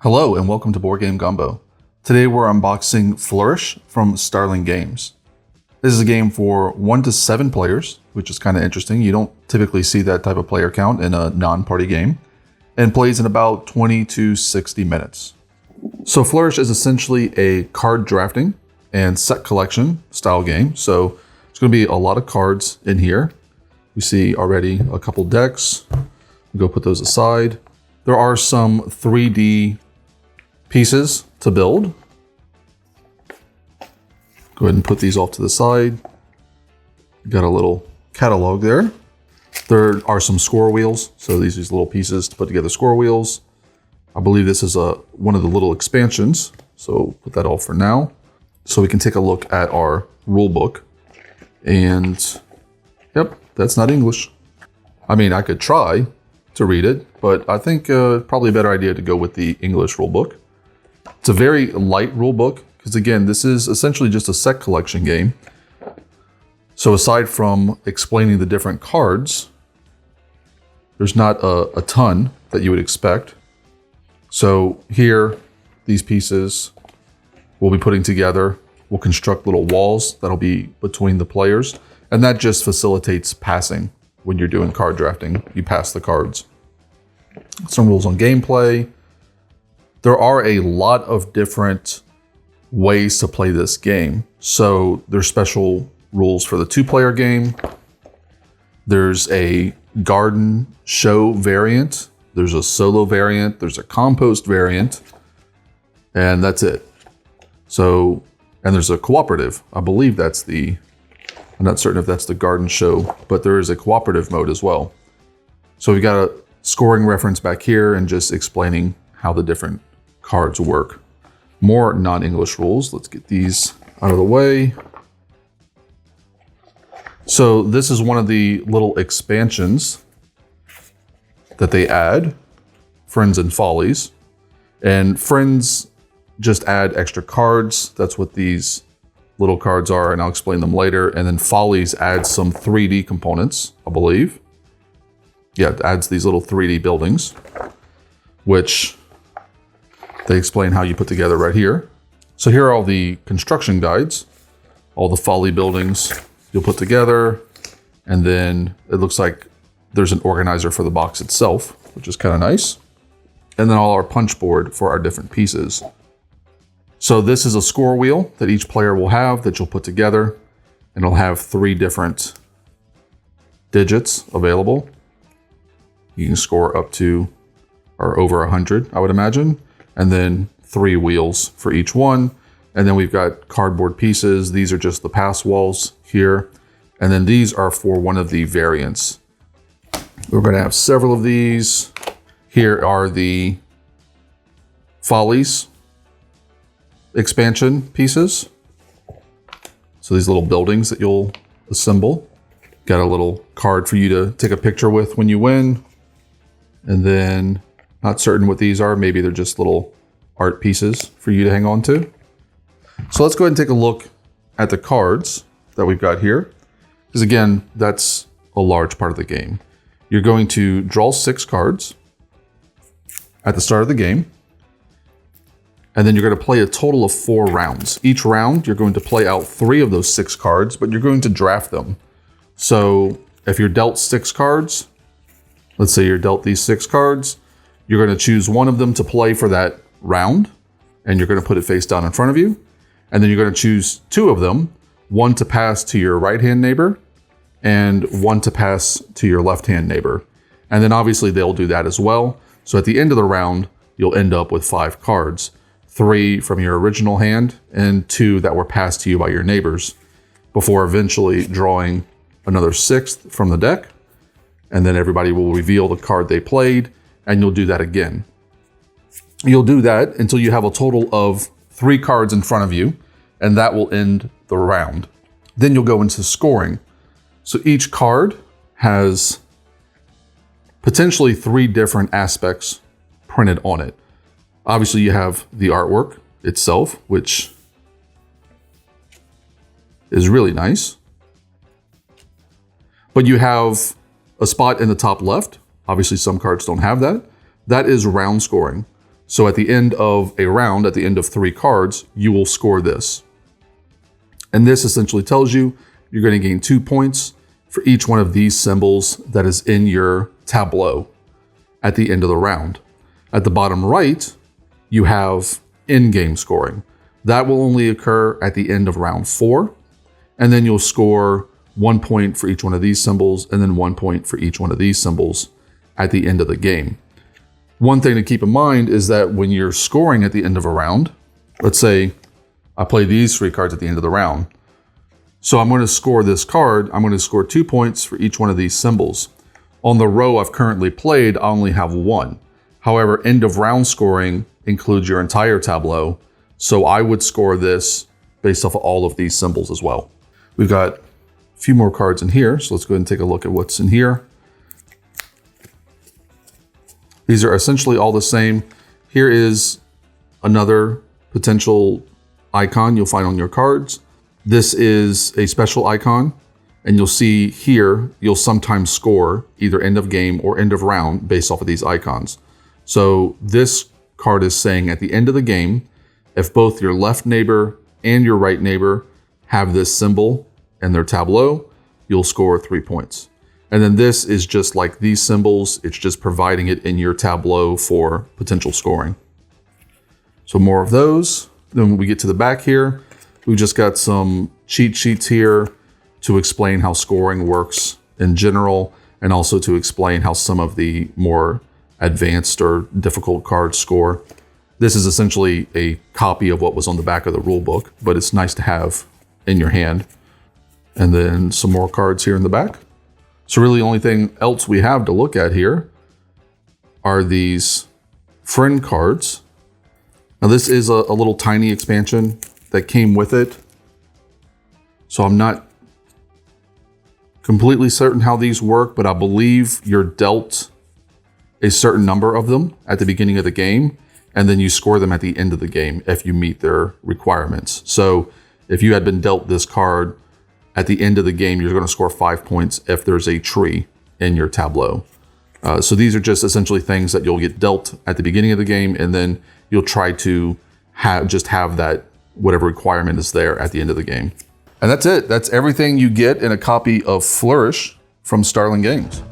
Hello and welcome to Game Gumbo. Today we're unboxing Flourish from Starling Games. This is a game for 1 to 7 players, which is kind of interesting. You don't typically see that type of player count in a non-party game, and plays in about 20 to 60 minutes. So Flourish is essentially a card drafting and set collection style game. So it's going to be a lot of cards in here. We see already a couple decks. We'll go put those aside. There are some 3D pieces to build. Go ahead and put these off to the side. Got a little catalog there. There are some score wheels. So these little pieces to put together score wheels. I believe this is one of the little expansions. So put that off for now. So we can take a look at our rule book. And yep, that's not English. I mean, I could try to read it, but I think probably a better idea to go with the English rule book. It's a very light rule book because, again, this is essentially just a set collection game. So aside from explaining the different cards, there's not a ton that you would expect. So here, these pieces we'll be putting together. We'll construct little walls that'll be between the players, and that just facilitates passing. When you're doing card drafting, you pass the cards. Some rules on gameplay. There are a lot of different ways to play this game. So there's special rules for the 2-player game. There's a garden show variant. There's a solo variant. There's a compost variant. And that's it. So, and there's a cooperative. I believe that's I'm not certain if that's the garden show, but there is a cooperative mode as well. So we've got a scoring reference back here and just explaining how the different cards work. More non-English rules. Let's get these out of the way. So this is one of the little expansions that they add, Friends and Follies. And Friends just add extra cards. That's what these little cards are, and I'll explain them later. And then Follies adds some 3D components, I believe. Yeah, it adds these little 3D buildings, which they explain how you put together right here. So here are all the construction guides, all the Folly buildings you'll put together. And then it looks like there's an organizer for the box itself, which is kind of nice. And then all our punch board for our different pieces. So this is a score wheel that each player will have that you'll put together, and it'll have 3 different digits available. You can score up to or over 100, I would imagine, and then 3 wheels for each one. And then we've got cardboard pieces. These are just the pass walls here. And then these are for one of the variants. We're going to have several of these. Here are the Follies expansion pieces. So these little buildings that you'll assemble. Got a little card for you to take a picture with when you win. And then, not certain what these are. Maybe they're just little art pieces for you to hang on to. So let's go ahead and take a look at the cards that we've got here. Because again, that's a large part of the game. You're going to draw 6 cards at the start of the game. And then you're going to play a total of 4 rounds. Each round, you're going to play out 3 of those 6 cards, but you're going to draft them. So if you're dealt 6 cards, let's say you're dealt these 6 cards, you're going to choose one of them to play for that round, and you're going to put it face down in front of you. And then you're going to choose 2 of them, one to pass to your right-hand neighbor, and one to pass to your left-hand neighbor. And then obviously they'll do that as well. So at the end of the round, you'll end up with 5 cards. 3 from your original hand and 2 that were passed to you by your neighbors, before eventually drawing another 6th from the deck. And then everybody will reveal the card they played, and you'll do that again. You'll do that until you have a total of 3 cards in front of you, and that will end the round. Then you'll go into scoring. So each card has potentially 3 different aspects printed on it. Obviously, you have the artwork itself, which is really nice. But you have a spot in the top left. Obviously, some cards don't have that. That is round scoring. So at the end of a round, at the end of 3 cards, you will score this. And this essentially tells you you're going to gain 2 points for each one of these symbols that is in your tableau at the end of the round. At the bottom right, you have in-game scoring. That will only occur at the end of round 4. And then you'll score 1 point for each one of these symbols and then 1 point for each one of these symbols at the end of the game. One thing to keep in mind is that when you're scoring at the end of a round, let's say I play these 3 cards at the end of the round. So I'm going to score this card. I'm going to score 2 points for each one of these symbols. On the row I've currently played, I only have 1. However, end of round scoring includes your entire tableau. So I would score this based off of all of these symbols as well. We've got a few more cards in here. So let's go ahead and take a look at what's in here. These are essentially all the same. Here is another potential icon you'll find on your cards. This is a special icon, and you'll see here, you'll sometimes score either end of game or end of round based off of these icons. So this card is saying at the end of the game, if both your left neighbor and your right neighbor have this symbol in their tableau, you'll score 3 points. And then this is just like these symbols. It's just providing it in your tableau for potential scoring. So more of those. Then when we get to the back here, we've just got some cheat sheets here to explain how scoring works in general, and also to explain how some of the more advanced or difficult cards score. This is essentially a copy of what was on the back of the rule book, but it's nice to have in your hand. And then some more cards here in the back. So really the only thing else we have to look at here are these friend cards. Now this is a little tiny expansion that came with it. So I'm not completely certain how these work, but I believe you're dealt a certain number of them at the beginning of the game, and then you score them at the end of the game if you meet their requirements. So if you had been dealt this card at the end of the game, you're going to score 5 points if there's a tree in your tableau. So these are just essentially things that you'll get dealt at the beginning of the game, and then you'll try to have that whatever requirement is there at the end of the game. And that's it. That's everything you get in a copy of Flourish from Starling Games.